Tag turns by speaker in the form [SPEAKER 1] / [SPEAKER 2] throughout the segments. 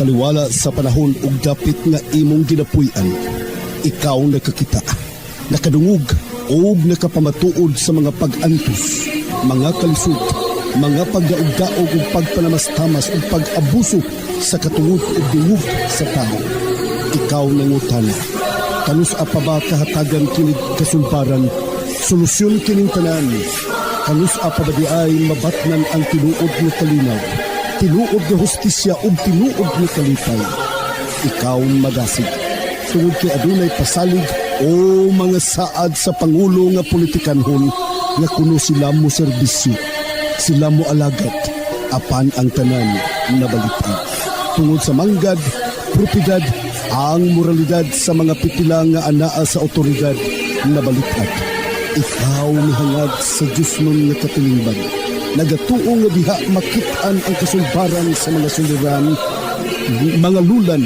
[SPEAKER 1] taliwala sa panahon ug dapit nga imong ginapuy-an. Ikaw nakakita, nakadungog ug nakapamatuod sa mga pag-antos, mga kalisod, mga pagdaog-daog ug pagpanamastamas ug pag-abuso sa katungod ug dungog sa tao. Ikaw nangutana, kanus apa ba kahatagan kinig kasulbaran, solusyon kining tanan? Kanus apa ba di ay mabatnan ang tinuod nga kalinaw, tinuod nga hustisya ug tinuod nga kalipay? Ikaw magasig, tungod kay adunay pasalig o mga saad sa pangulo nga politikanhon nga kuno sila mo serbisyo, sila mo alagad, apan ang tanan nabalitag. Tungod sa manggad, propidad, ang moralidad sa mga pipila nga anaa sa otoridad nabalitag. Ikaw mihangad sa Diyos nun nga katilingban. Nagatuo nga diha makitaan ang kasulbaran sa mga suliran, mga lulan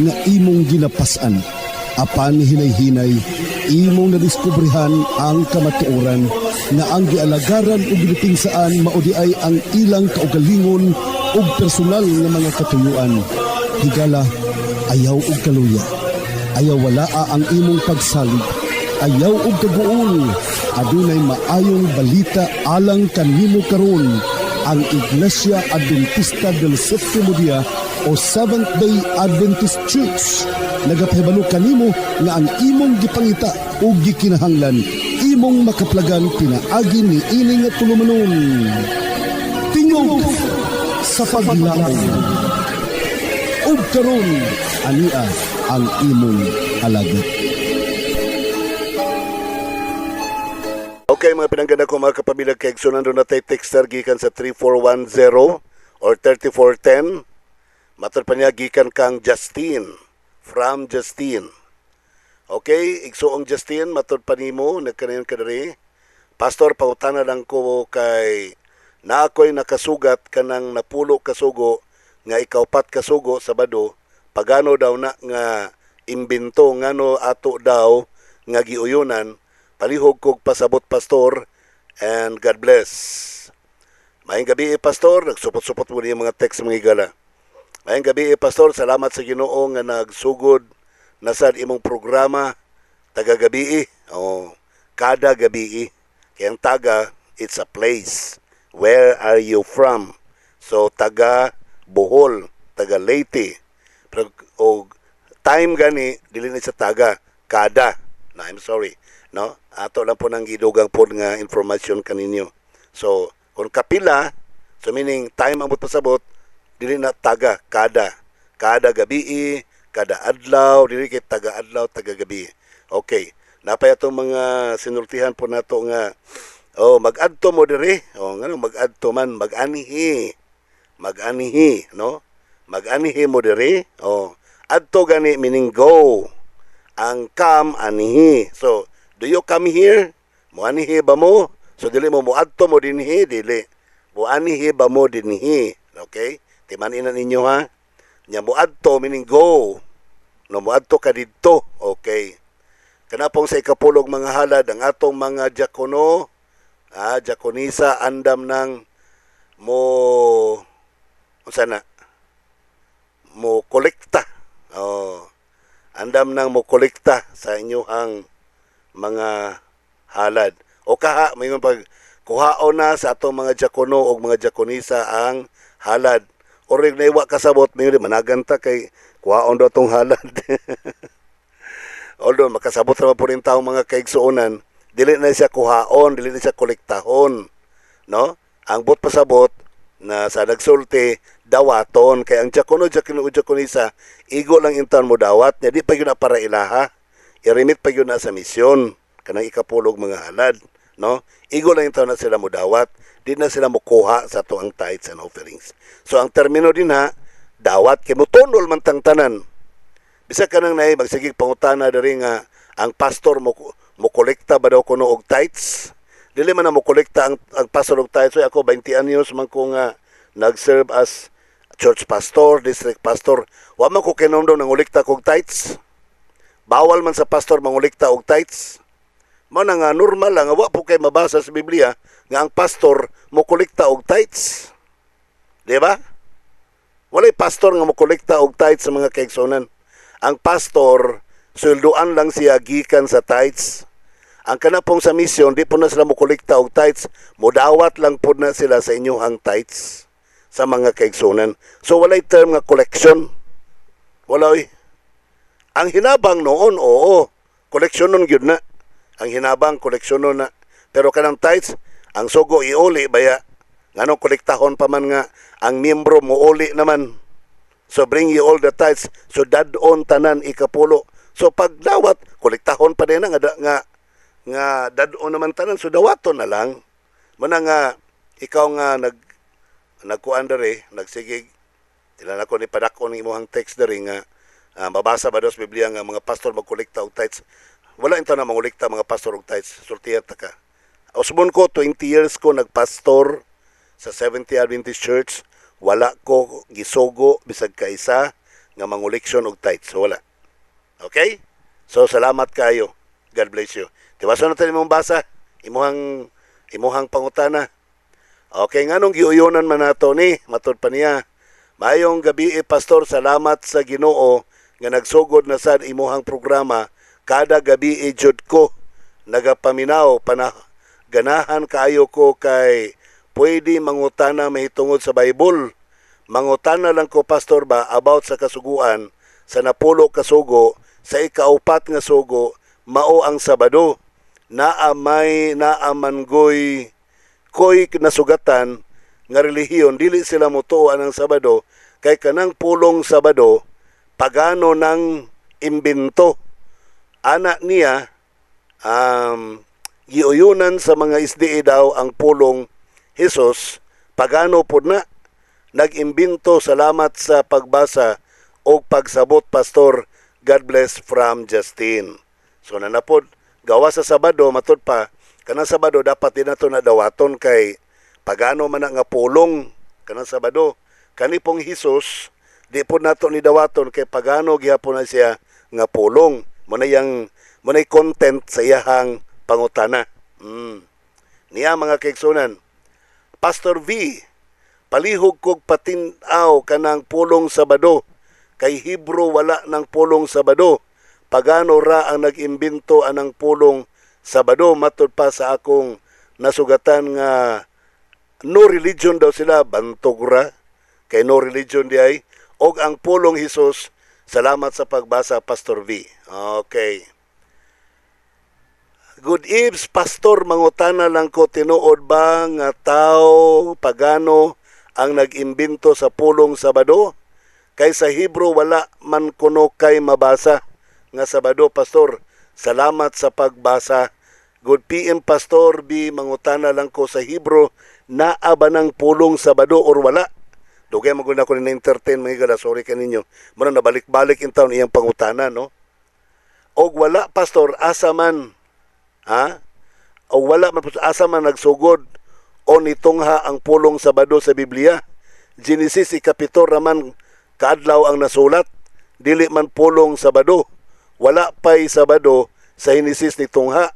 [SPEAKER 1] nga imong ginapasan. Apan hinay-hinay, imong nadiskubrihan ang kamatuoran nga ang gialagaran o ginipinsaan maudi ay ang ilang kaugalingon o personal nga mga katuyuan. Higala, ayaw og kaluya, ayaw walaa ang imong pagsalig, ayaw og kaguol, adunay maayong balita alang kanimo karon. Ang Iglesia Adventista del Sétimo Día o Seventh-day Adventist Church nagapahibalo kanimo nga ang imong gipangita o gikinahanglan imong makaplagan pinaagi ni ining nga tulumanon. Tingog sa paglaom. Ug karon ania ang imong alagad.
[SPEAKER 2] Okay, mga pinangganda ko mga kapamilag, kay sunando na tayo texter gikan sa 3410 or 3410. Matod pa niya gikan kang Justin, from Justin. Okay, igsuong Justin, matod pa nimo, nagkanayon ka diri. Pastor, pangutana lang ko kay na ako'y nakasugat kanang napulo kasugo nga ikaupat kasugo Sabado, pagano daw na nga imbento ngano ato daw nga giuyunan. Palihog kog pasabot, Pastor, and God bless. Maayong gabi, Pastor. Nagsupot-supot mo niya mga text mga igala. Maayong gabi, Pastor. Salamat sa Ginoo nga nagsugod na sad imong programa taga-gabi o kada gabi. Kaya ang taga, it's a place. Where are you from? So, taga Bohol, taga Leyte. Pero, o time gani, dili na sa taga, kada. No, I'm sorry. No? Ato lang po nang gidugang po nga information kaninyo. So, kung kapila, so meaning time ang pasabot, dili na taga, kada. Kada gabi, kada adlaw, dili kay taga adlaw, taga gabi. Okay. Napay atong mga sinultihan po nato nga, mag-adto mo diri. Ngano mag-adto man, mag-anihi. Mag-anihi, no? Mag-anihi mo diri. Adto gani meaning go. Ang come, anihi. So, do you come here? Muanihi ba mo? So, dili mo muadto mo dinhi, dili. Muanihi ba mo dinhi? Okay? Timanin na ninyo ha? Nya muadto meaning go. No, muadto ka dito. Okay. Kanapong sa ikapulog mga halad, ang atong mga diakono, diakonisa, andam ng mo kolekta. Andam ng mo kolekta sa inyong mga halad. O kaha, may pag kuhaon na sa atong mga diakono o mga diakonisa ang halad. O rin na iwa kasabot, may managanta kay kuhaon daw itong halad. Although makasabot naman po rin taong mga kaigsuonan, dili na siya kuhaon, dili na siya kolektahon. No? Ang bot pasabot na sa nagsulti, dawaton. Kaya ang diakono, diakonisa, igo lang intan mo dawat, niya di pa yun na para ilaha. I-remit pa yun na sa misyon, kanang ikapulog mga halad, no? Igo lang yung na sila mo dawat, di na sila mo kuha sa to ang tithes and offerings. So, ang termino din ha, dawat, kay mo tonol man tang tanan. Bisa ka nang naay, magsagig pangutana dari nga, ang pastor mo kolekta ba daw kuno og tithes? Dili man na mo kolekta ang pastor og tithes. So, ako, 20 anyos man ko nga, nag-serve as church pastor, district pastor. Wa man ko kinomdom ng ulikta kog tithes. Bawal man sa pastor mangulikta og tithes. Mao nga normal lang, wa po kay mabasa sa Biblia nga ang pastor mo kolekta og tithes. Di ba? Walay pastor nga mokolekta og tithes sa mga kaigsunan. Ang pastor, sweldoan lang siya gikan sa tithes. Ang kana pong sa mission, di po na sila mokolekta og tithes, modawat lang po na sila sa inyong tithes sa mga kaigsunan. So walay term nga collection. Walay. Ang hinabang noon, oo, koleksyonon gyud na. Ang hinabang koleksyonon na. Pero kanang tithes, ang sugo iuli baya. Nganong kolektahon pa man nga ang miyembro mo uli naman. So bring you all the tithes. So dadon tanan ikapulo. So pagdawat, kolektahon pa din nga dadon naman tanan. So dawaton na lang. Muna nga ikaw nga nagkuan dere, nagsigig. Tila na ko ni padakon ng imuhang text dere nga mabasa ba dos Biblia nga mga pastor magkolekta og tithes. Wala inta na mangolekta mga pastor og tithes. Sultiya ta ka. Usbon ko 20 years ko nagpastor sa Seventh Adventist Church. Wala ko gisugo bisag kaisa nga mangoleksyon og tithes. Wala. Okay? So salamat kayo. God bless you. Tiwaso na tayo imong basa. Imuhang pangutana. Okay, nganong giuyonan man nato ni matud pa niya. Mayong gabi pastor, salamat sa Ginoo nga nagsugod na sad imuhang programa. Kada gabi jud ko nagapaminaw ganahan kaayo ko kay pwede mangutana mahitungod sa Bible. Mangutana lang ko pastor ba about sa kasuguan sa napulo kasugo sa ikaupat nga sugo mao ang Sabado. Naamanggoy koy nasugatan nga relihiyon dili sila motuoan ang Sabado kay kanang pulong Sabado pagano nang imbento. Anak niya giuyunan sa mga SDA daw ang pulong Hesus, pagano po na nag-imbento. Salamat sa pagbasa o pagsabot pastor. God bless from Justin. So nanapod gawa sa Sabado matud pa kanang Sabado dapat din nato na dawaton kay pagano man nga pulong kanang Sabado. Kani pong Hesus di po nato ni dawaton kay pagano gihapon na siya nga pulong. Munay content sa iyahang pangutana. Niya mga kaigsunan, Pastor V, palihog kog patinaw kanang pulong Sabado. Kay Hebro wala ng pulong Sabado. Pagano ra ang nag-imbento anang pulong Sabado matud pa sa akong nasugatan nga no religion daw sila, bantog ra kay no religion di ay og ang pulong Hesus. Salamat sa pagbasa Pastor V. Okay. Good eves, Pastor, mangutana lang ko, tinuod ba nga tao pagano ang nag-imbento sa pulong Sabado? Kay sa Hebro wala man kuno kay mabasa nga Sabado, Pastor. Salamat sa pagbasa. Good PM, Pastor B, mangutana lang ko sa Hebro, naa ba ng pulong Sabado or wala? Dugay maguna ko ni na-entertain mga gala, sorry kaninyo. Muna nabalik-balik in taon iyang pangutana, no? Og wala, Pastor, asa man, ha? O wala man, asa man nagsugod o nitungha ang pulong Sabado sa Biblia. Genesis ikapito raman kaadlaw ang nasulat, dili man pulong Sabado. Wala pa'y Sabado sa Genesis nitungha.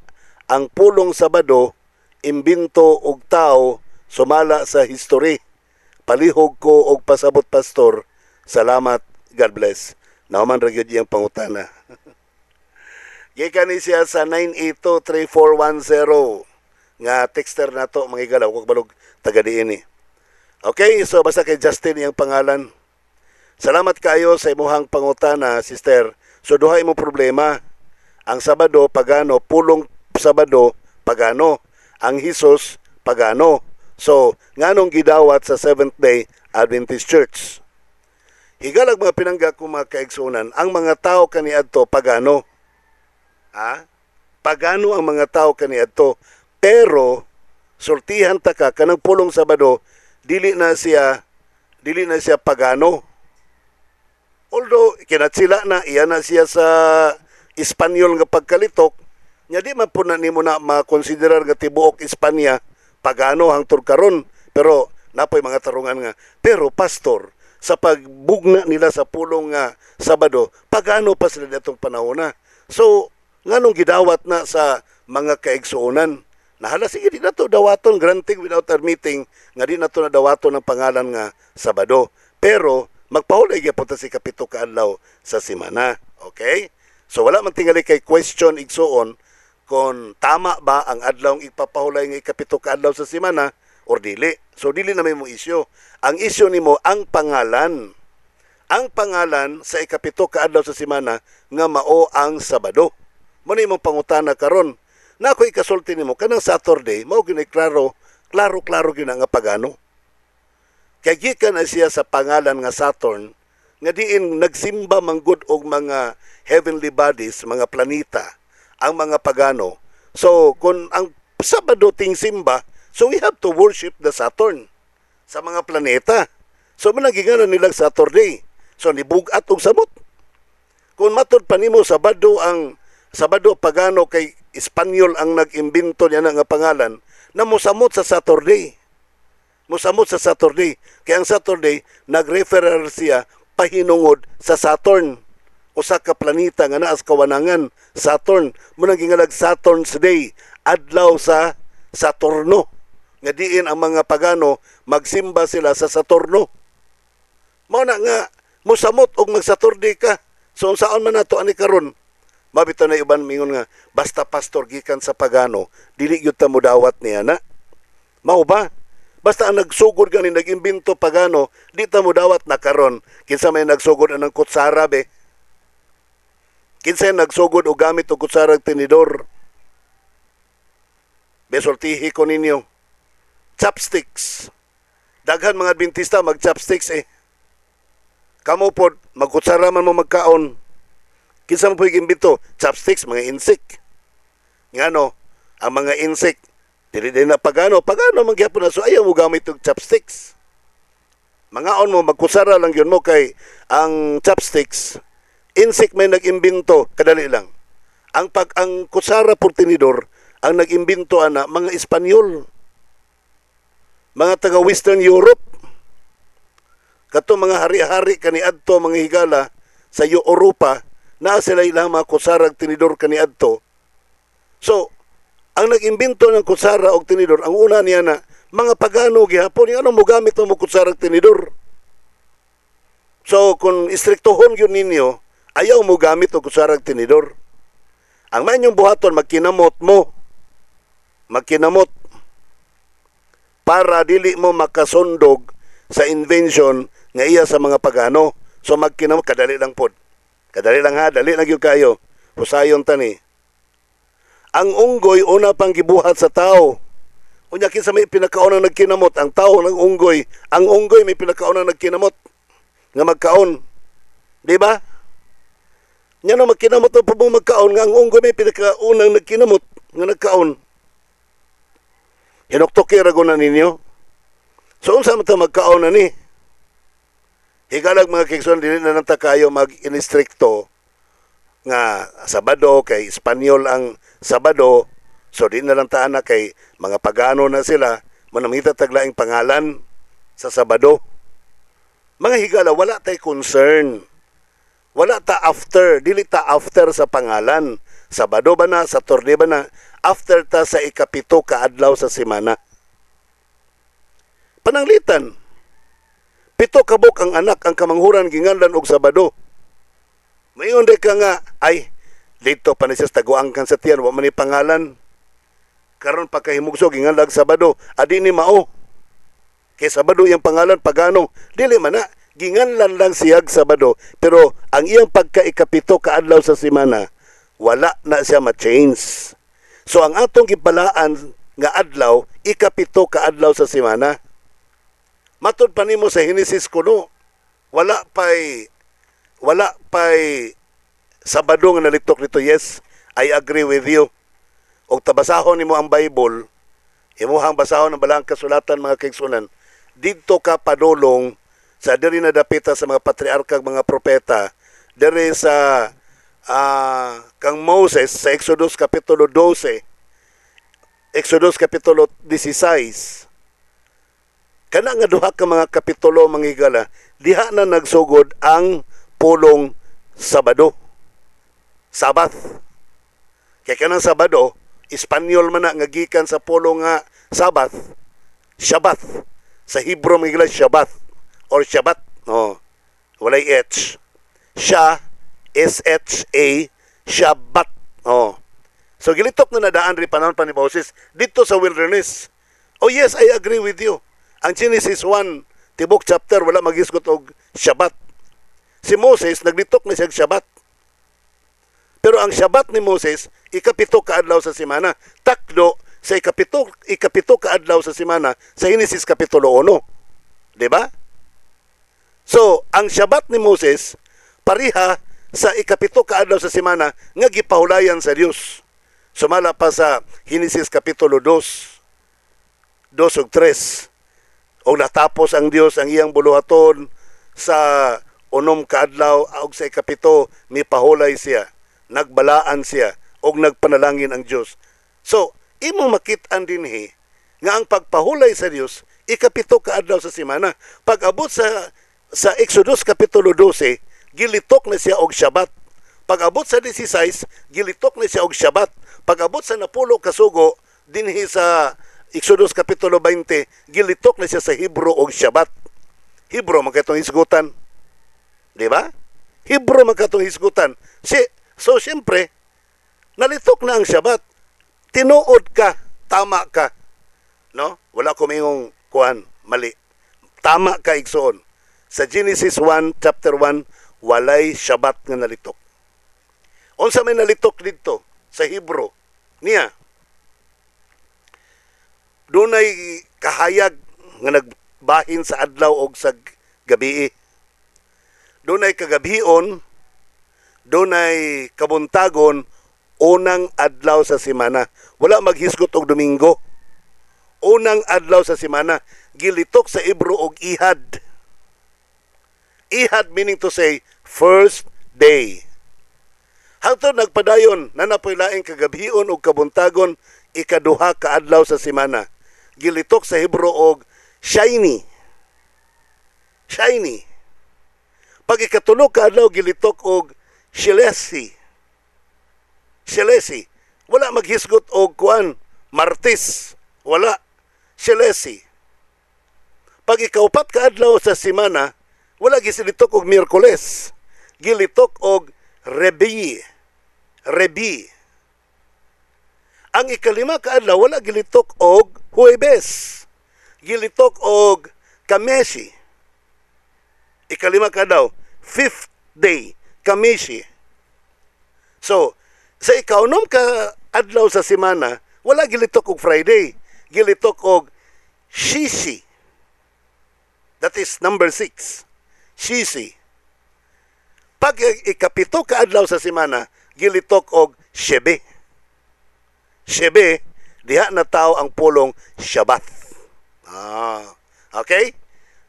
[SPEAKER 2] Ang pulong Sabado, imbento og tao, sumala sa history. Palihog ko og pasabot pastor. Salamat. God bless. Nauman ra gyud iyang pangutana. Gikan ni siya sa 9823410 nga texter nato mga igalaw kog balog taga diini. Okay, so basta kay Justin iyang pangalan. Salamat kayo sa imuhang pangutana, sister. So duha imo problema. Ang Sabado pagano, pulong Sabado pagano, ang Hesus pagano. So, nganong gidawat sa Seventh-day Adventist Church? Higalag mga pinangga ko mga kaigsunan, ang mga tao kaniadto pagano. Pagano ang mga tao kaniadto. Pero, sultihan ta ka, kanang pulong Sabado, dili na siya pagano. Although, kinatsila na, iya na siya sa Espanyol nga pagkalitok, nya di man po na nimo na makonsiderar nga tibuok Espanya, pagano hangtod karon, pero napoy mga tarungan nga. Pero pastor, sa pagbugna nila sa pulong nga Sabado, pagano pa sila datong panahon na. So, nganong gidawat na sa mga kaigsuonan? Nahala sige di nato dawaton, granting without admitting nga di nato na dawaton ang pangalan nga Sabado. Pero magpahulay gyapon ta si kapito ka adlaw sa semana. Okay? So wala man tingali kay question igsuon kung tama ba ang adlaw ipapahulay nga ikapito ka adlaw sa semana or dili. So dili na may mo isyu. Ang isyu nimo ang pangalan. Ang pangalan sa ikapito ka adlaw sa semana nga mao ang Sabado. Mo na imong pangutana karon. Na ako ikasulti nimo kanang Saturday mao gyud klaro gyud nga pagano. Kay gikan na siya sa pangalan nga Saturn nga diin nagsimba manggod og mga heavenly bodies, mga planeta, ang mga pagano. So kung ang Sabado ting simba, so we have to worship the Saturn sa mga planeta. So managinganan nilang Saturday. So nibugat og samot. Kung matud pa nimo Sabado ang Sabado pagano kay Espanyol ang nag-imbento niya nga pangalan na mosamot sa Saturday. Mosamot sa Saturday. Kaya ang Saturday, nag-referer siya pahinungod sa Saturn. Usa ka planeta nga naas kawanangan, Saturn. Munang gingalag Saturn's Day, adlaw sa Saturno. Nga diin ang mga pagano, magsimba sila sa Saturno. Mao na nga, mosamot og mag-Saturday ka. So, saan man nato ani karon? Mabito na iban mingon nga, basta pastor gikan sa pagano, dili gyud ta mo dawat niya na. Mao ba? Basta ang nagsugod gani nag-imbento pagano, di ta mo dawat na karon. Kinsa may nagsugod anang kutsara be. Kinsa nagsugod og gamit og kutsarang tinidor. Besultihi ko ninyo. Chopsticks. Daghan mga Adventista mag-chopsticks eh. Kamo pod magkutsara man mo magkaon. Kinsa mo po imbento? Chopsticks, mga insect. Ngano, ang mga insect, dili din na pagano mangyapon na so ayaw mo gamit og chopsticks. Mangaon mo magkusara lang yun mo kay ang chopsticks insect may nag-imbento kadali lang. Ang kutsara por tinidor ang nag-imbento ana mga Espanyol. Mga taga Western Europe. Kato mga hari-hari kaniadto mga higala sa Europa na sila ilang mga kutsarang tinidor kaniadto. So, ang nag-imbento ng kutsara o tinidor, ang una niya na, mga pagano gihapon, yung anong mo gamit ng kutsara o tinidor? So, kung istriktohon yun ninyo, ayaw mo gamit ng kutsara o tinidor. Ang manyong buhaton, magkinamot mo. Magkinamot. Para dili mo makasundog sa invention nga iya sa mga pagano. So, magkinamot, kadali lang pod. Kadali lang ha, dali lang yun kayo. Husayon tani. Ang unggoy una pang gibuhat sa tao. Unya kinsa may pinakaunang nagkinamot ang tao ng unggoy. Ang unggoy may pinakaunang nagkinamot nga magkaon. Di ba? Nya na magkinamot pa mo magkaon nga ang unggoy may pinakaunang nagkinamot nga nagkaon. Hinoktoki ra na ninyo. So unsa man ta magkaon na ni? Higalag mga kigson dili na nanta kayo mag-instrikto nga Sabado kay Espanyol ang Sabado, so di na lang taan na kay mga pagano na sila manamita taglaing pangalan sa Sabado. Mga higala, wala tay concern. Wala ta after, dili ta after sa pangalan. Sabado ba na, Saturday ba na, after ta sa ikapito kaadlaw sa semana. Pananglitan, 7 kabok ang anak ang kamanghuran ginganlan og Sabado. Mayon de ka nga, ay, dito pa na siya taguangkan sa tiyan, wa man ni pangalan. Karon pagkahimugsog, ingalag Sabado, adi ni mao. Kay Sabado yung pangalan, pagano, dili man na, ginganlan lang siyag Sabado. Pero ang iyang pagkaikapito kaadlaw sa semana, wala na siya ma-change. So ang atong gipalaan nga adlaw, ikapito kaadlaw sa semana. Matod pa nimo sa Genesis kuno, wala pa'y Sabado nga nalitok nito. Yes, I agree with you. Og tabasahon nimo ang Bible, imuhang basahon ang balang kasulatan mga kaigsunan, didto ka padulong sa diri na dapita sa mga patriarkag mga propeta, diri sa kang Moses sa Exodus kapitulo 12, Exodus kapitulo 16. Kana nga duha ka mga kapitulo mga higala, diha na nagsugod ang pulong Sabado. Sabath. Kaya kanang Sabado, Espanyol man na nga gikan sa pulong nga Sabath, Shabbath. Sa Hebrew mga higala, Shabbath or Shabbat. No. walay H. Siya, S-H-A, Shabbat. Oh. So gilitok na nadaan rin panahon pa ni Moses dito sa wilderness. Oh yes, I agree with you. Ang Genesis 1, tibok chapter, wala maghisgot og Shabbat. Si Moses, naglitok na siya Shabbat. Pero ang Shabbat ni Moses, ikapito kaadlaw sa simana. Takdo sa ikapito kaadlaw sa simana sa Genesis Kapitulo 1. Diba? So, ang Shabbat ni Moses, pariha sa ikapito kaadlaw sa simana nga gipahulayan sa Dios. Sumala pa sa Genesis Kapitulo 2, 2 ug 3. O natapos ang Dios ang iyang buluhaton sa unom kaadlaw ug sa ikapito mipahulay siya. Nagbalaan siya o nagpanalangin ang Diyos. So, imo makit-an dinhi nga ang pagpahulay sa Dios ikapito kaadlaw sa semana. Pag-abot sa Exodus Kapitulo 12, gilitok na siya og Shabbat. Pag-abot sa 16, gilitok na siya og Shabbat. Pag-abot sa 10 kasugo dinhi sa Exodus Kapitulo 20, gilitok na siya sa Hebro og Shabbat. Hebro man katong hisgutan. Di ba? Hebro man katong hisgutan. So, siyempre, nalitok na ang Shabbat. Tinuod ka, tama ka. No? Wala ko mingong kuhan, mali. Tama ka, igsoon. Sa Genesis 1, chapter 1, walay Shabbat nga nalitok. Unsa may nalitok dito sa Hebro? Niya, dunay kahayag nga nagbahin sa adlaw o sa gabi. Dunay kagabion, dunay kabuntagon, unang adlaw sa semana. Wala maghisgot og Domingo. Unang adlaw sa semana, gilitok sa Hebro og Ihad. Ihad meaning to say, first day. Hangtod nagpadayon, nanapoy laing kagabion og kabuntagon, ikaduha ka adlaw sa semana. Gilitok sa Hebro og Shiny. Shiny. Pag ikatulo ka adlaw, gilitok og Shelesi. Shelesi. Wala maghisgot og kuan, Martes. Wala. Shelesi. Pag ikaupat ka adlaw sa semana, wala gisilitok og Miyerkules. Gilitok og Rebi. Rebi. Ang ikalima ka adlaw, wala gilitok og Huwebes. Gilitok og Kamesi. Ikalima ka adlaw, fifth day, Kamesi. So, sa ikaunom ka adlaw sa semana, wala gilitok og Friday. Gilitok og Shishi. That is number 6. Shishi. Pag ikapito ka adlaw sa semana, gilitok og Shebe. Shebe, diha na tao ang pulong Shabbat. Okay?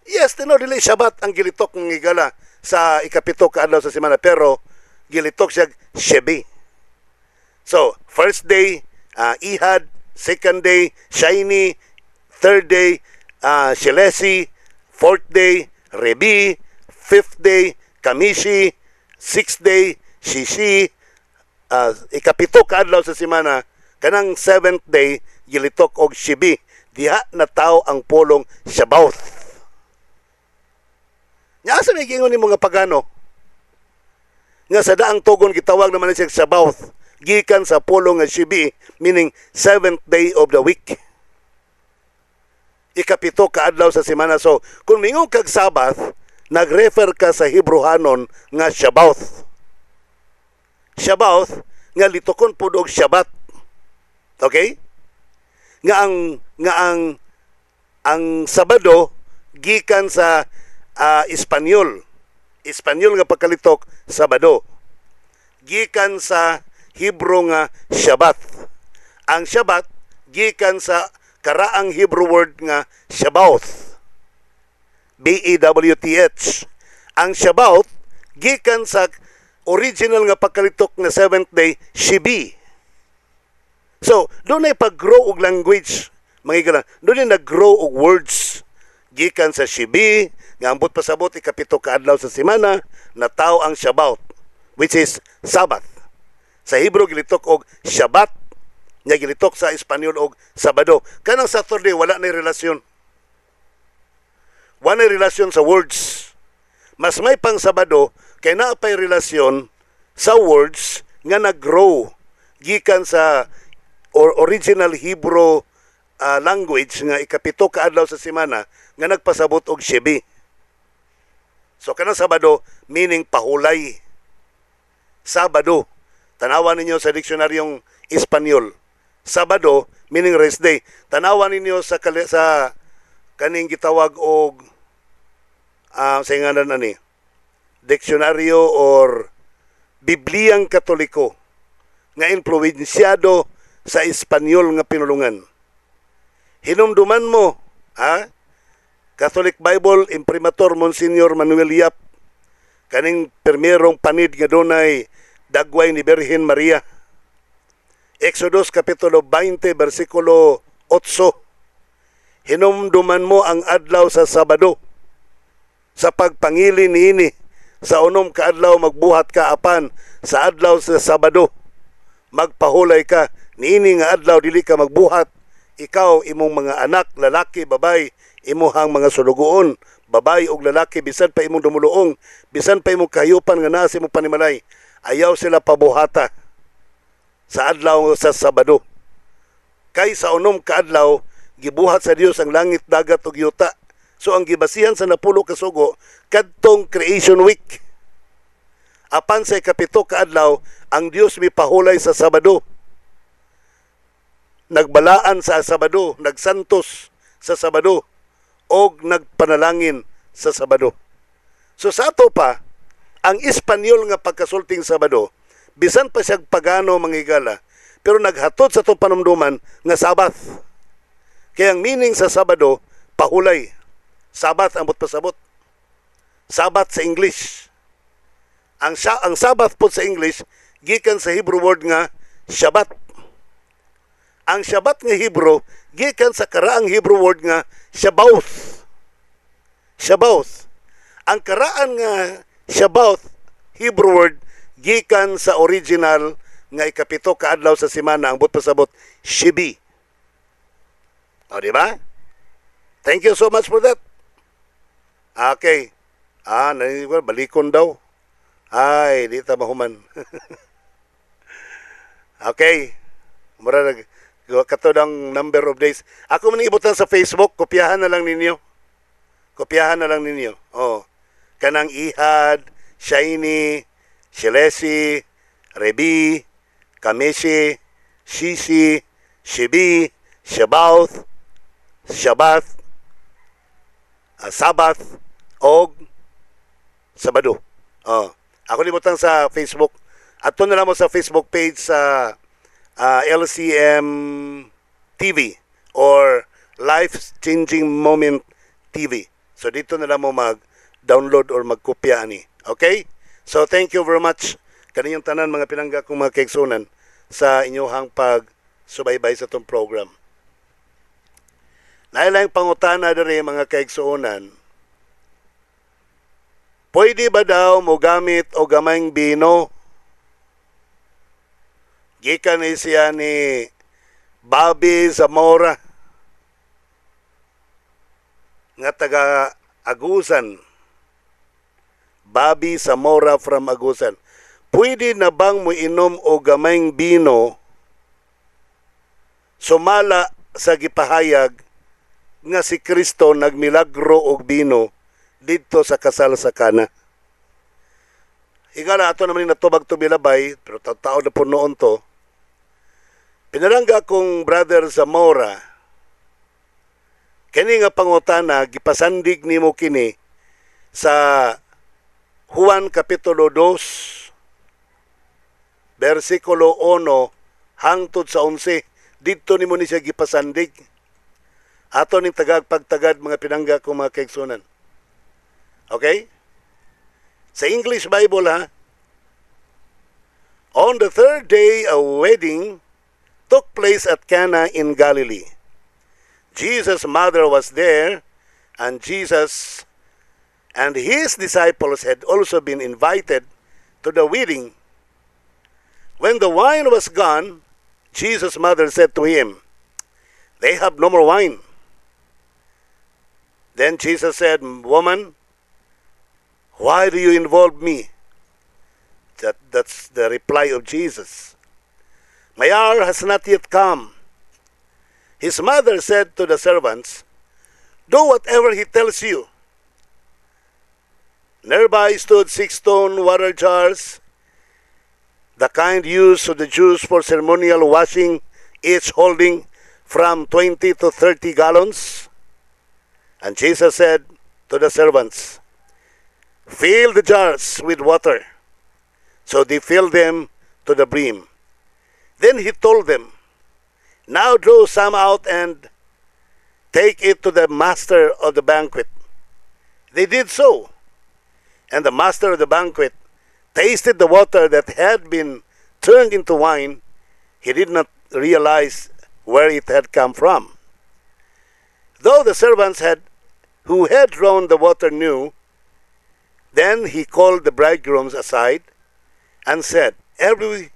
[SPEAKER 2] Yes, dili Shabbat ang gilitok ng igala sa ikapito ka adlaw sa semana, pero gilitok siya Shebe. So, first day, Ihad. Second day, Shiny. Third day, Shelesi. Fourth day, Rebi. Fifth day, Kamishi. Sixth day, Shishi. Ikapito ka adlaw sa semana, kanang seventh day, gilitok og Shibi. Diha na tao ang pulong Shabbat. Nya sa may gingon ni mga pagano nga sa daang tugon gitawag naman siya Shabbat, gikan sa pulong nga Shibi, meaning seventh day of the week. Ikapito ka adlaw sa semana. So kung mingon kag Sabbath, nagrefer ka sa Hebrohanon nga Shabbat. Shabbat nga litokon pud og Shabbat. Okay? Nga ang Sabado gikan sa Espanyol. Espanyol nga pagkalitok Sabado. Gikan sa Hebro nga Shabbat. Ang Shabbat gikan sa karaang Hebrew word nga Shabbath. B-E-W-T-H. Ang Shabbath gikan sa original nga pagkalitok nga seventh day, Shibi. So, doon ay pag-grow og language, mga igala. Doon ay nag-grow og words. Gikan sa Shibi, nga ambot pasabot ikapito ka adlaw sa semana, na tao ang Shabbat, which is Sabbath. Sa Hebrew gilitok og Shabbat, nga gilitok sa Espanyol og Sabado. Kanang Saturday wala na relasyon. Wala na relasyon sa words. Mas may pang Sabado kay naa pay relasyon sa words nga nag-grow gikan sa original Hebrew language nga ikapito ka adlaw sa semana nga nagpasabot og Shebi. So kanang Sabado meaning pahulay. Sabado. Tanawan ninyo sa diksionaryong Espanyol. Sabado meaning rest day. Tanawan ninyo sa kaning gitawag og sa ngalan ani diksyonaryo or Bibliyang Katoliko nga influensyado sa Espanyol nga pinulungan. Hinumduman mo, Catholic Bible Imprimatur Monsignor Manuel Yap, kaning permerong panid nga dunay dagway ni Birhen Maria. Exodus Kapitulo 20, versikulo 8. Hinumduman mo ang adlaw sa Sabado. Sa pagpangili niini, sa unom ka adlaw magbuhat ka apan, sa adlaw sa Sabado, magpahulay ka, niini nga adlaw dili ka magbuhat, ikaw, imong mga anak, lalaki, babay, imuhang mga sulugoon, babay og lalaki, bisan pa imong dumuluong, bisan pa imong kahayupan nga naa sa imong panimalay, ayaw sila pabuhata sa adlaw sa Sabado. Kay sa unom ka adlaw, gibuhat sa Dios ang langit, dagat ug yuta. So ang gibasihan sa 10 ka sugo kadtong Creation Week. Apan sa ikapito ka adlaw, ang Dios mipahulay sa Sabado. Nagbalaan sa Sabado, nagsantos sa Sabado, og nagpanalangin sa Sabado. So sa ato pa, ang Espanyol nga pagkasulting Sabado, bisan pa siyang pagano manghigala, pero naghatod sa itong panumduman nga Sabath. Kaya ang meaning sa Sabado, pahulay. Sabath ang pasabot. Sabath sa English. Ang Sabath po sa English, gikan sa Hebrew word nga Shabbat. Ang Shabbat nga Hebrew, gikan sa karaang Hebrew word nga Shabbath. Shabbath. Ang karaan nga Shabbath, Hebrew word, gikan sa original nga ikapito ka adlaw sa semana, ang pasabot Shebi. O, di ba? Thank you so much for that. Okay. Balikon daw. Ay, di ta mahuman. Okay. Mura kato ng number of days. Ako man ibutan sa Facebook, kopyahan na lang ninyo. Kopyahan na lang ninyo. Oh. Kanang Ihad, Shiny, Shilesi, Rebi, Kameshi, Shishi, Shebi, Shabath, Sabath, og Sabado. Ako libutan sa Facebook. Ato na lang mo sa Facebook page sa LCM TV or Life Changing Moment TV. So dito na lang mo mag-download or magkopya ani. Okay? So thank you very much kaninyong tanan mga pinangga kong mga kaigsunan sa inyohang pag-subaybay sa itong program. Nailang pangutana diri mga kaigsuonan, pwede ba daw mo gamit o gamayng bino? Gikan ni siya ni Bobby Zamora nga taga Agusan. Bobby Zamora from Agusan. Pwede na bang mo inom o gamayng bino sumala sa gipahayag nga si Kristo nagmilagro og bino didto sa kasal sa Kana? Higala ato naman natubag to bilabay, pero tao na po noon to. Pinarangga kong brother Zamora, kini nga pangutana, gipasandig nimo kini sa Juan Kapitulo 2, versikulo 1 hangtod sa 11. Dito nimo ni siya gipasandig. Ato ning pagtagad mga pinangga kong mga kaigsunan. Okay? Sa English Bible ha, on the third day a wedding took place at Cana in Galilee. Jesus' mother was there, and Jesus and his disciples had also been invited to the wedding. When the wine was gone, Jesus' mother said to him, "They have no more wine." Then Jesus said, "Woman, Why do you involve me? That's the reply of Jesus. My hour has not yet come. His mother said to the servants, do whatever he tells you. Nearby stood 6 stone water jars, the kind used of the Jews for ceremonial washing, each holding from 20 to 30 gallons. And Jesus said to the servants, fill the jars with water. So they filled them to the brim. Then he told them, now draw some out and take it to the master of the banquet. They did so. And the master of the banquet tasted the water that had been turned into wine. He did not realize where it had come from. Though the servants who had drawn the water knew, then he called the bridegrooms aside and said, everyone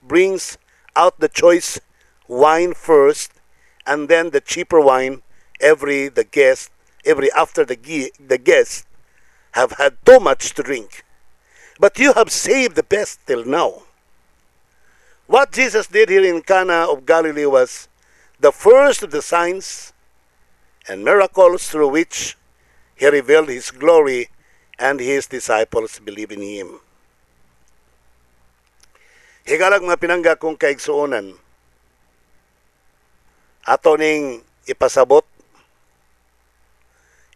[SPEAKER 2] brings out the choice wine first, and then the cheaper wine after the guests have had too much to drink. But you have saved the best till now. What Jesus did here in Cana of Galilee was the first of the signs and miracles through which he revealed his glory, and his disciples believe in him. Higalag mga pinangga kong kaigsuonan, ato ning ipasabot.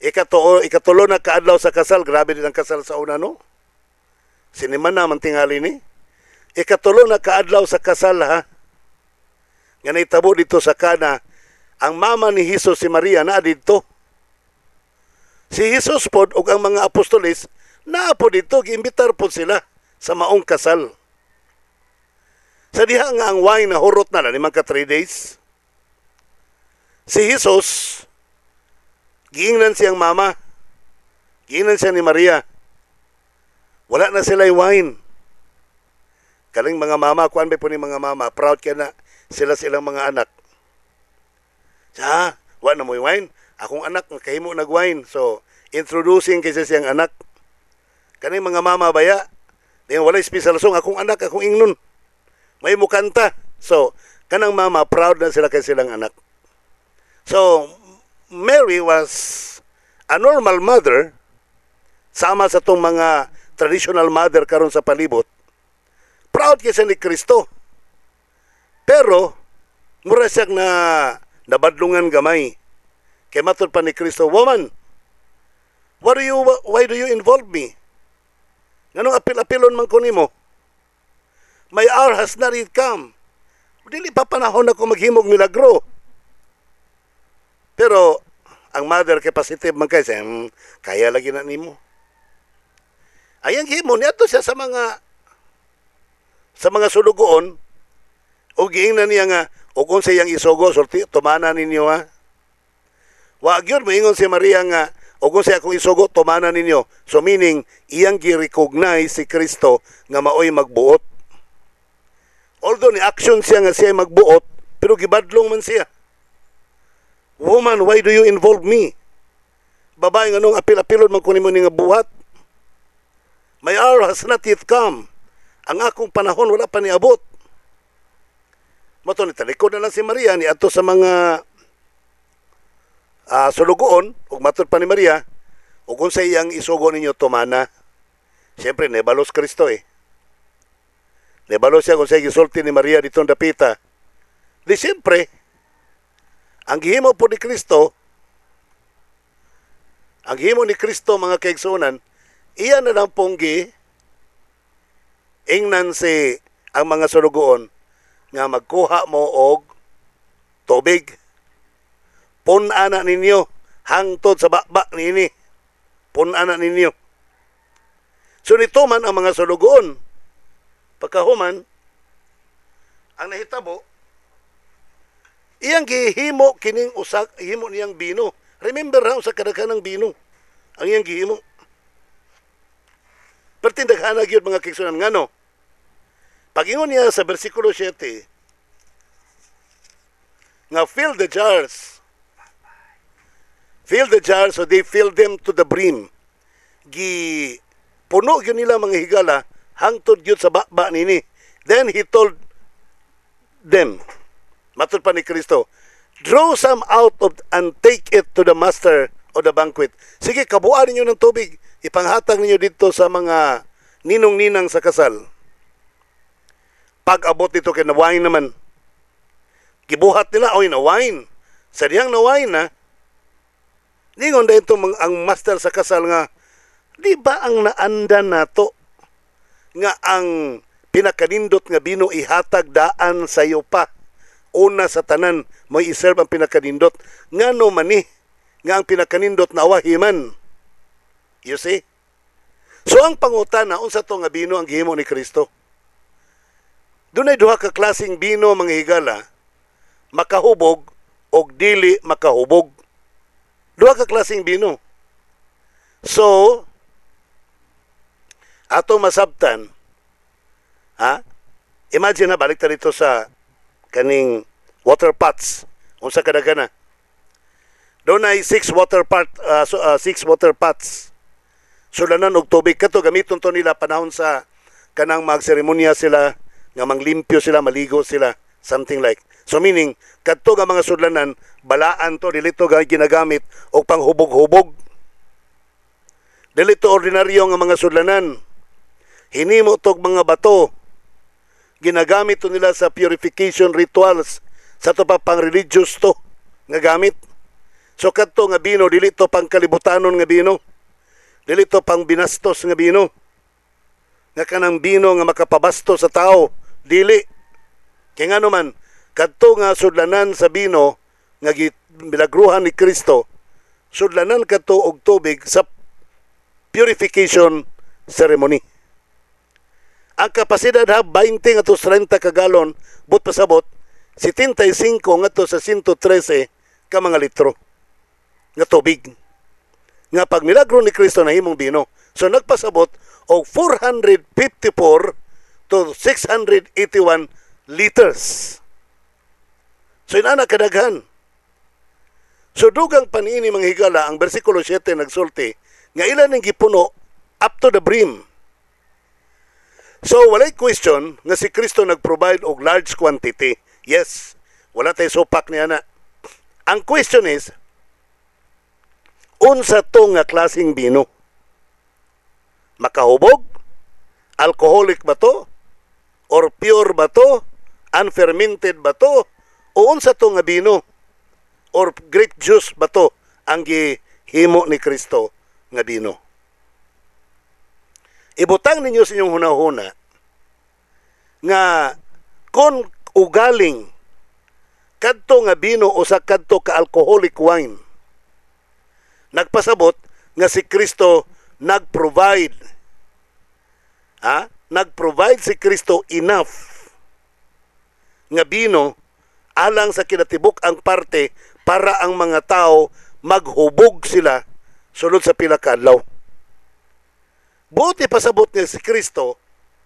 [SPEAKER 2] Ikatulo na kaadlaw sa kasal, grabe din ang kasal sa una, no? Siniman na man tingali ni. Ikatulo na kaadlaw sa kasal, ha? Nga naitabo dito sa Cana, ang mama ni Jesus si Maria na dito. Si Jesus pod ug ang mga apostoles na po dito, giimbitar po sila sa maong kasal. Sa diha nga ang wine na hurot na limang ka 3 days. Si Jesus, giingnan siyang mama, giingnan siya ni Maria. Wala na sila wine. Kaling mga mama, kuan ba po ni mga mama, proud ka na silang mga anak. Wala na mo wine? Akong anak, kahimo nag-wine. So, introducing kasi siyang anak. Kaning mga mama baya, wala special song, akong anak, akong ingnon. May mukanta. So, kanang mama, proud na sila kay silang anak. So, Mary was a normal mother, sama sa itong mga traditional mother karon sa palibot. Proud kasi ni Kristo. Pero, mura siya na nabadlungan gamay. Kaya matod pa ni Kristo, woman, why do you involve me? Nganong apil-apilon man ko nimo? My hour has not yet come. Dili pa panahon ako maghimog milagro. Pero, ang mother kay positive man kay kaya lagi na nimo. Ayang himo niadto siya sa mga sulugoon, o giingnan niya nga, o kung sa iyang isugo, sulti, tumana ninyo ha. Wag yun, maingon si Maria nga, o kung sa akong isugo, tumana ninyo. So meaning, iyang gi-recognize si Kristo nga maoy magbuot. Although ni action siya nga siya magbuot, pero gibadlong man siya. Woman, why do you involve me? Babae nga nung apil-apilon man kunin mo ni nga buhat. My hour has not yet come. Ang akong panahon wala pa niabot. Mato ni talikod na lang si Maria ni ato sa mga sulugoon, ug matod pa ni Maria, ug kung sa iyang isugo ninyo tumana. Siyempre, nebalos Kristo eh. Nebalos siya kung sa gisulti ni Maria ditong dapita. Di siyempre, ang gihimo po ni Kristo, mga kaigsunan, iyan na lang pong ingnan si ang mga sulugoon nga magkuha mo og tubig. Punana ninyo hangtod sa bakbak nini. Punana ninyo. So nito man ang mga sulugoon. Pagkahuman, ang nahitabo, iyang gihimo kining usak, himo niyang bino. Remember ha, sa kadaghanang bino. Ang iyang gihimo. Pertindaghan gyud mga kigsunan ngano. Pag-ingon niya sa versikulo 7, nga fill the jars. Fill the jar, so they filled them to the brim. Puno yun nila mga higala, hangtod yun sa bakba nini. Then he told them, matod pa ni Kristo, draw some out of and take it to the master of the banquet. Sige, kabuuan ninyo ng tubig. Ipanghatag ninyo dito sa mga ninong-ninang sa kasal. Pag abot dito kay na wine naman, gibuhat nila, oy na wine. Sa diyang na wine na, ningon dahil ito ang master sa kasal nga, di ba ang naandan nato nga ang pinakanindot nga bino ihatag daan sa iyo pa. Una sa tanan, may iserve ang pinakanindot. Nga no mani, nga ang pinakanindot na awahiman. You see? So ang pangutana, unsa to nga bino ang gihimo ni Kristo? Dunay duha ka klaseng bino mga higala, makahubog o dili makahubog. Duha ka klaseng bino. So, ato masabtan, imagine na, balik ta dito sa kaning water pots. Unsa kadagana? Doon ay 6 water pots. Sulanan og tubig. Kato gamiton to nila panahon sa kanang magseremonya sila, nga manglimpyo sila, maligo sila, something like. So meaning, kadto nga mga sudlanan, balaan to, dilito ginagamit og panghubog-hubog. Dilito ordinaryo nga mga sudlanan. Hinimo tog mga bato. Ginagamit to nila sa purification rituals, sa to pa pang religious to nga gamit. So kadto nga bino, dilito pang kalibutanon nga bino. Dilito pang binastos nga bino. Nga kanang bino nga makapabasto sa tao, dili. Kaya nga naman, kadto nga sudlanan sa bino nga bilagruhan ni Kristo, sudlanan kadto og tubig sa purification ceremony. Ang kapasidad ha 20 ngadto 30 ka galon, but pasabot 75 ngadto sa 113 ka mga litro nga tubig. Nga pag milagro ni Kristo na himong bino. So nagpasabot og 454 to 681 liters. So inana kadaghan. So dugang panini mga higala, ang bersikulo 7 nagsulti nga ilan ning gipuno up to the brim. So walay question nga si Kristo nagprovide og large quantity. Yes, wala tay supak niya na. Ang question is, unsa to nga klaseng bino? Makahubog? Alcoholic ba to? Or pure ba to? Unfermented ba to? O unsa to nga bino? Or grape juice ba to ang gihimo ni Kristo nga bino? Ibutang ninyo sa inyong hunahuna nga kung ugaling kadto nga bino o sa kadto ka alcoholic wine, nagpasabot nga si Kristo nag-provide. Nag-provide si Kristo enough nga bino alang sa kinatibuk ang parte para ang mga tao maghubog sila sulod sa pila ka adlaw. Buti pasabot niya si Kristo,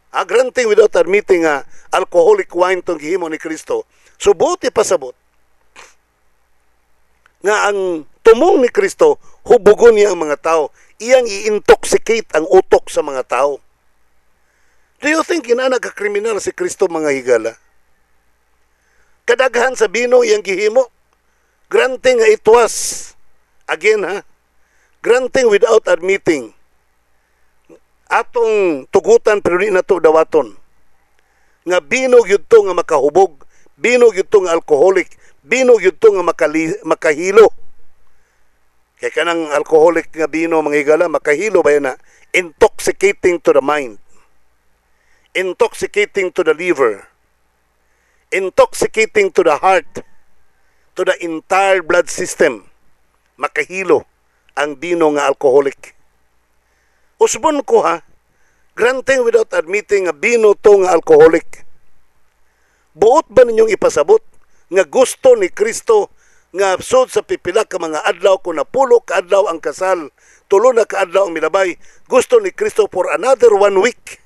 [SPEAKER 2] granting without admitting nga alcoholic wine tong gihimo ni Kristo. So buti pasabot nga ang tumong ni Kristo, hubugon niya ang mga tao. Iyang i-intoxicate ang utok sa mga tao. Do you think inana ka kriminal si Kristo mga higala? Kadaghan sa bino iyang gihimo. Granting nga it was, again granting without admitting, atong tugutan pero di na to dawaton, nga bino gyud to nga makahubog, bino gyud to nga alcoholic, bino gyud to nga makahilo. Kaya kanang alcoholic nga bino mga higala, makahilo ba yan na? Intoxicating to the mind, intoxicating to the liver, intoxicating to the heart, to the entire blood system. Makahilo ang bino nga alcoholic. Usbon ko granting without admitting nga bino to nga alcoholic. Buot ba ninyong ipasabot nga gusto ni Kristo nga sud sa pipila ka mga adlaw kung napulo ka adlaw ang kasal, tulo na ka adlaw ang milabay, gusto ni Kristo for another 1 week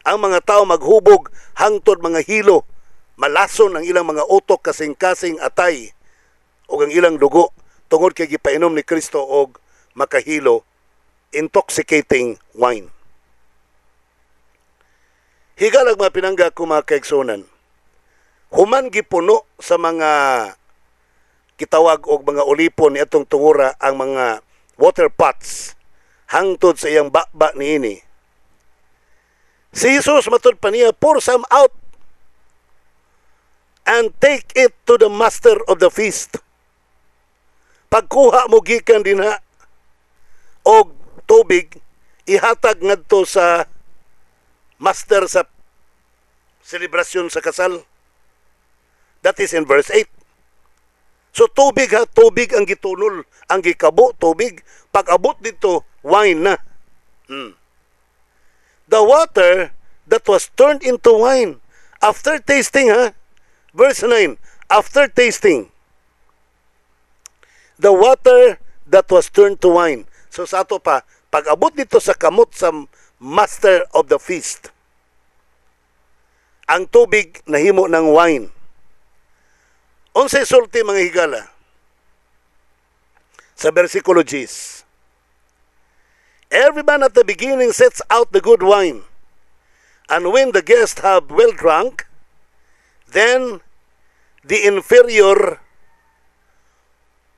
[SPEAKER 2] ang mga tao maghubog hangtod mga hilo, malason ang ilang mga utok kasing-kasing atay o ang ilang dugo tungod kay gipainom ni Kristo og makahilo intoxicating wine. Higalag mga pinangga ko mga kaigsunan, human gipuno sa mga kitawag og mga ulipon ni atong tungura ang mga water pots hangtod sa iyang bakba niini. Si Jesus matud pa niya, pour some out and take it to the master of the feast. Pagkuha mo gikan dinha og tubig, ihatag ngadto sa master sa selebrasyon sa kasal. That is in verse 8. So tubig ha, tubig ang gitunol, ang gikabo, tubig. Pag abot dito, wine na. The water that was turned into wine after tasting, ha? Verse 9, after tasting, the water that was turned to wine. So sa ato pa, pag abot dito sa kamot sa master of the feast, ang tubig nahimo ng wine. Unsay sulti mga higala? Sa versikulo 10. Every man at the beginning sets out the good wine, and when the guests have well drunk, then the inferior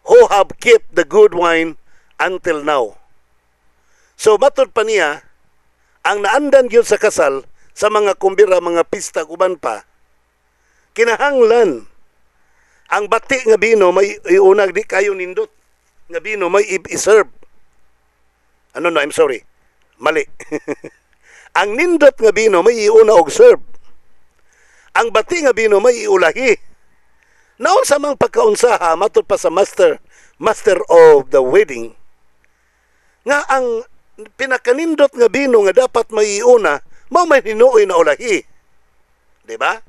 [SPEAKER 2] who have kept the good wine until now. So matod pa niya, ang naandan yun sa kasal, sa mga kumbira, mga pista, uban pa, kinahanglan, ang bati nga bino may iunag di kayo nindot, nga bino may i-serve. No, I'm sorry. Mali. Ang nindot nga bino may iuna og serve. Ang bati nga bino may iulahi. Naon sa mang pagkaunsaha matod pa sa master of the wedding nga ang pinakanindot nga bino nga dapat may iuna mao may hinuoy na ulahi. Di ba?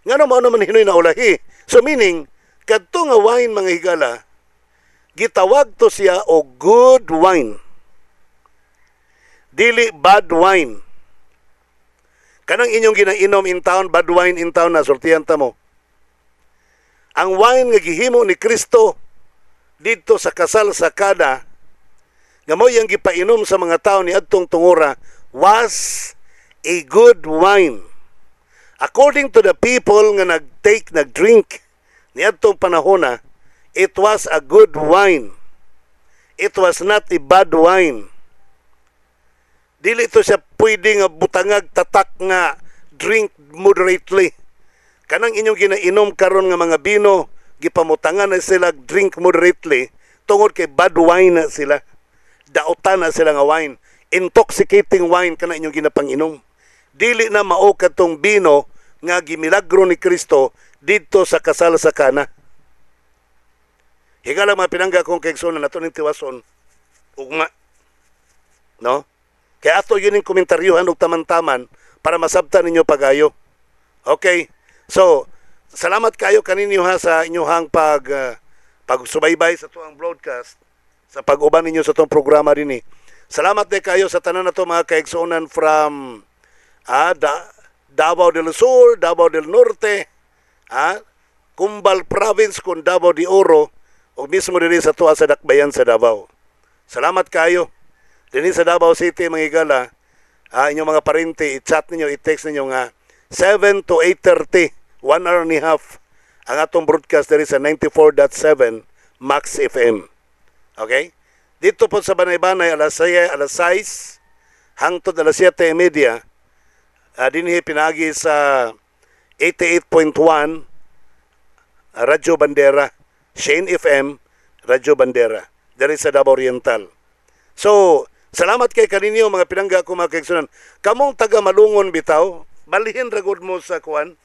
[SPEAKER 2] Ngano mao naman hinuoy na ulahi? So meaning kadto nga wine mga higala gitawag to siya og good wine. Dili bad wine. Kanang inyong ginainom in town, bad wine in town na sultihan ta mo. Ang wine nga gihimo ni Kristo dito sa kasal sa Kana nga mo yang gipainom sa mga tao ni adtong tungura was a good wine. According to the people nga nagdrink ni adtong panahona, it was a good wine. It was not a bad wine. Dili ito siya pwede nga butangag tatak nga drink moderately. Kanang inyong ginainom karon nga mga bino, gipamutangan na sila drink moderately tungod kay bad wine na sila. Dautan na sila nga wine. Intoxicating wine kana inyong ginapanginom. Dili na mao katong bino nga gimilagro ni Kristo dito sa kasal sa Kana. Higala mga pinangga kong kaigsoon na nato ning tiwason ugma. No? Kaya ato yun yung komentaryuhan og taman-taman para masabtan ninyo pagayo. Okay? So, salamat kayo kaninyo ha sa inyong pagsubaybay sa tuang broadcast, sa pag-uban ninyo sa tuang programa din. Salamat din kayo sa tanan na to mga kaigsuonan from Davao del Sur, Davao del Norte, Cumbal Province kung Davao de Oro, o mismo din sa tuwa sa Dakbayan sa Davao. Salamat kayo. Din sa Davao City, mga higala, inyong mga parente, i-chat ninyo, i-text ninyo nga 7 to 8:30, 1 hour and a half, ang atong broadcast din sa 94.7 Max FM. Okay? Dito po sa Banay-Banay, alas 6, hangtod alas 7:30, dinhi pinagi sa 88.1 Radyo Bandera, Shane FM, Radyo Bandera, dari sa Davao Oriental. So, salamat kay kaninyo mga pinangga ko mga kaigsunan. Kamong taga Malungon bitaw, balihin ragod mo sa kuan.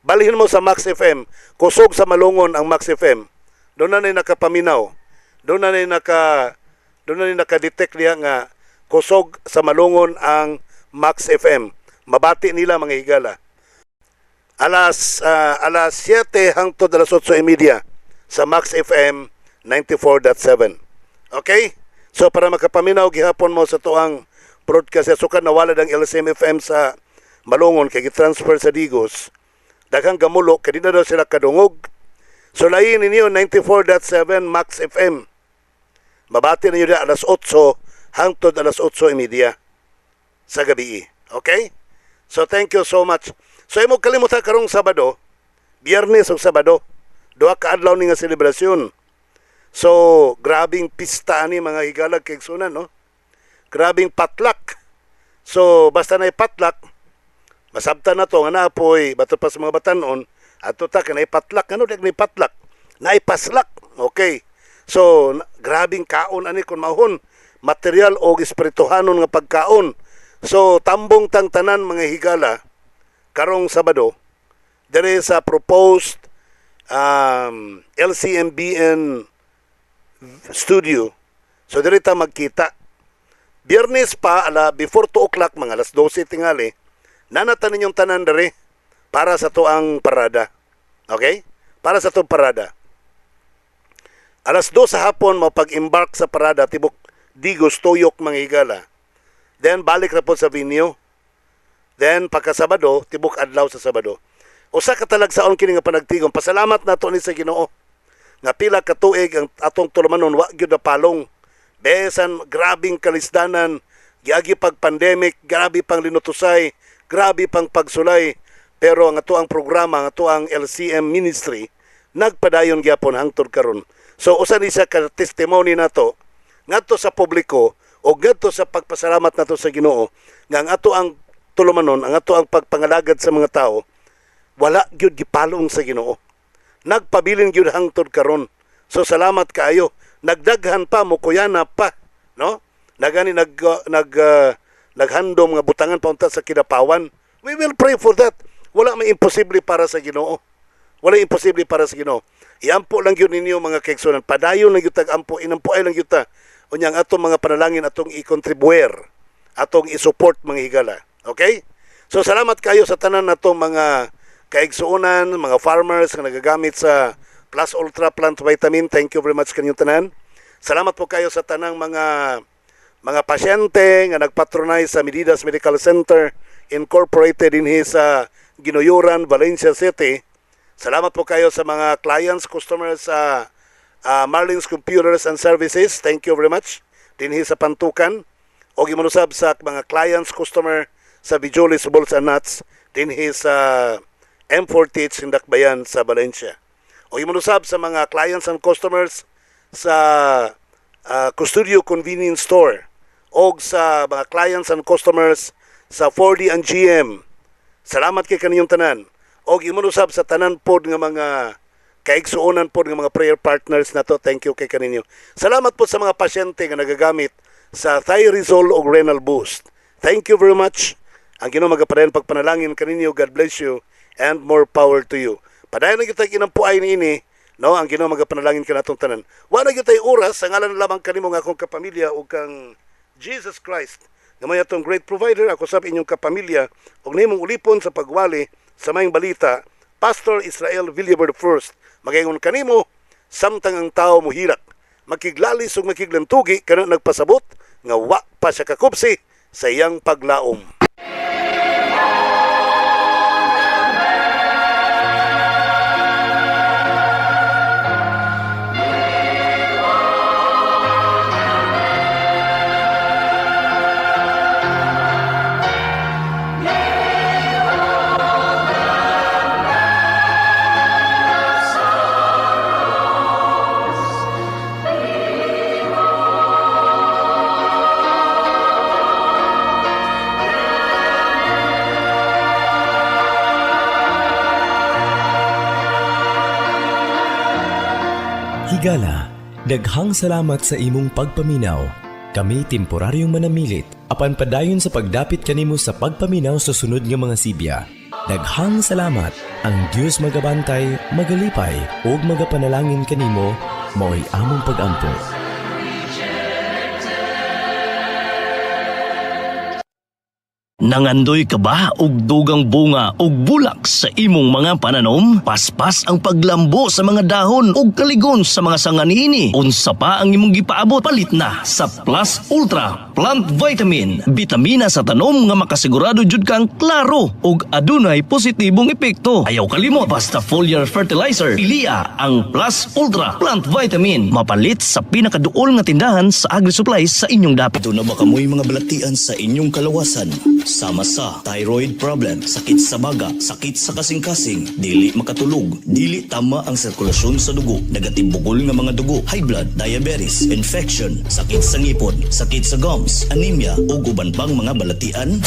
[SPEAKER 2] Balihin mo sa Max FM. Kusog sa Malungon ang Max FM. Doon na nakapaminaw. Doon na nakadetect niya nga kusog sa Malungon ang Max FM. Mabati nila mga higala. Alas 7 hangtod alas 8:30 sa Max FM 94.7. Okay? So para makapaminaw gihapon mo sa tuang broadcast sukan nawala ang LSM FM sa Malungon kay gitransfer sa Digos. Daghang gamulo kay di na daw sila kadungog. So lain ninyo 94.7 Max FM. Mabati ninyo na alas 8 hangtod alas 8:30 sa gabi. Okay? So thank you so much. So imo kalimutan karong Sabado, Biyernes ug Sabado, duha ka adlaw ni nga selebrasyon. So grabing pista ni mga higalag kay igsunan, no? Grabing patlak. So basta na patlak, masabtan na to nga naapoy bato pa sa mga batanon ato ta kanay patlak, ano dik ni patlak? Naipaslak. Okay. So grabing kaon ani kun mahon, material o espirituhanon nga pagkaon. So tambong tang tanan mga higala karong Sabado dere sa proposed LCMBN studio. So dere ta magkita. Biyernes pa before 2 o'clock mga alas 12 tingali nanatan ninyong tanan dere para sa tuang parada. Okay? Para sa tuang parada. Alas 2 sa hapon mapag-embark sa parada tibok Digos Tuyok mga higala. Then balik na po sa venue. Then pagka Sabado, tibok adlaw sa Sabado. Usa ka talagsaon kini nga panagtigom. Pasalamat nato ni sa Ginoo. Nga pila ka tuig ang atong tulumanon wa gyud na palong. Besan grabing kalisdanan, giagi pag pandemic, grabe pang linutusay, grabe pang pagsulay. Pero ang ato ang programa, ang ato ang LCM ministry nagpadayon gyapon hangtod karon. So usa ni sa ka testimony nato ngadto sa publiko o ngadto sa pagpasalamat nato sa Ginoo nga ang ato ang tulumanon, ang ato ang pagpangalagad sa mga tao wala gyud gipalong sa Ginoo. Nagpabilin gyud hangtod karon. So salamat kaayo. Nagdaghan pa mo kuyana pa, no? Nagani naghandom nga butangan pa unta sa kidapawan. We will pray for that. Wala may imposible para sa Ginoo. Wala imposible para sa Ginoo. Iampo lang gyud ninyo mga kaigsunan. Padayon lang gyud tag-ampo, inampo ay lang gyud ta. Unyang atong mga panalangin atong i-contribuer, atong i-support mga higala. Okay? So salamat kayo sa tanan natong mga kaigsuonan, mga farmers nga nagagamit sa Plus Ultra Plant Vitamin. Thank you very much kaninyong tanan. Salamat po kayo sa tanang mga pasyente nga nagpatronize sa Medidas Medical Center Incorporated sa Ginuyuran, Valencia City. Salamat po kayo sa mga clients, customers sa Marlins Computers and Services. Thank you very much. Sa Pantukan. O gimanusab sa mga clients, customer sa Bijolis Balls and Nuts. Sa M4TH Sindakbayan sa Valencia. O gimanusab sa mga clients and customers sa Custodio Convenience Store. O sa mga clients and customers sa 4D and GM. Salamat kay kaninyong tanan. O gimanusab sa tanan pod nga mga kaigsuonan pod nga mga prayer partners nato. Thank you kay kaninyo. Salamat po sa mga pasyente nga nagagamit sa Thirizol o Renal Boost. Thank you very much. Ang Ginoo magapadayon pagpanalangin kaninyo. God bless you and more power to you. Padayon na kita kinampuay niini, no? Ang Ginoo magapanalangin ka natong tanan. Wa na gyud oras sa ngalan lamang kanimo nga akong kapamilya ug kang Jesus Christ. Nga may atong great provider ako sa inyong kapamilya ug nimong ulipon sa pagwali sa mayong balita, Pastor Israel Villaverde first. Magaingon kanimo samtang ang tao muhirak, makiglalis ug makiglantugi kana nagpasabot nga wa pa siya kakupsi sa iyang paglaom.
[SPEAKER 3] Higala, daghang salamat sa imong pagpaminaw. Kami temporaryong manamilit, apan padayon sa pagdapit kanimo sa pagpaminaw sa sunod nga mga sibya. Daghang salamat. Ang Dios magabantay, magalipay, ug magapanalangin kanimo, mao'y among pag-ampo.
[SPEAKER 4] Nangandoy ka ba og dugang bunga og bulak sa imong mga pananom? Paspas ang paglambo sa mga dahon og kaligon sa mga sanganini. Unsa pa ang imong gipaabot? Palit na sa Plus Ultra Plant Vitamin. Bitamina sa tanom nga makasigurado jud kang klaro og adunay positibong epekto. Ayaw kalimot, basta foliar fertilizer. Piliya ang Plus Ultra Plant Vitamin. Mapalit sa pinakaduol nga tindahan sa agri-supplies sa inyong dapit. Ito na ba kamoy mga balatian sa inyong kalawasan? Sama sa thyroid problem, sakit sa baga, sakit sa kasing-kasing, dili makatulog, dili tama ang sirkulasyon sa dugo, nagatibukol nga mga dugo, high blood, diabetes, infection, sakit sa ngipon, sakit sa gums, anemia o guban pang mga balatian?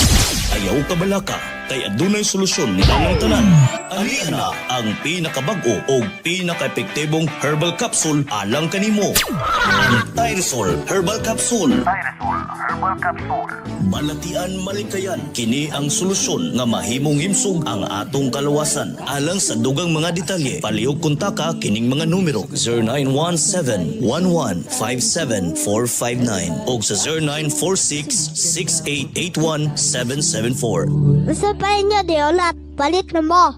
[SPEAKER 4] Ayaw ka balaka, kay adunay solusyon ni ang tanan. Aliya na ang pinakabag-o o pinaka-epektibong herbal capsule alang kanimo. Ang Tyresol Herbal Capsule. Balatian malikayan, kini ang solusyon nga mahimong himsog ang atong kalawasan. Alang sa dugang mga detalye, palihog kontaka kining mga numero 0917-1157-459 o sa 0946-6881-774.
[SPEAKER 5] Usa pa inyo di ulat, palit na mo.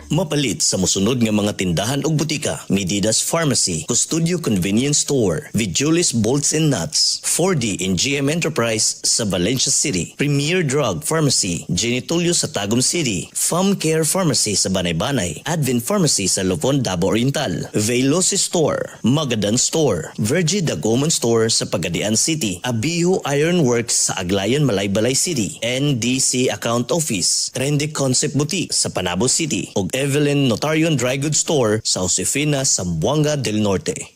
[SPEAKER 4] Mapalit sa musunod nga mga tindahan ug butika: Medidas Pharmacy, Custodio Convenience Store, Vijulis Bolts and Nuts, 4D and GM Enterprise sa Valencia City, Premier Drug Pharmacy, Genitolio sa Tagum City, Farm Care Pharmacy sa Banay-Banay, Advent Pharmacy sa Lupon, Davao Oriental, Veloci Store, Magadan Store, Virgie Dagoman Store sa Pagadian City, Abiho Iron Works sa Aglayan, Malaybalay City, NDC Account Office, Trendy Concept Boutique sa Panabo City, ug Evelyn Notarion Dry Goods Store sa Josefina, Zamboanga del Norte.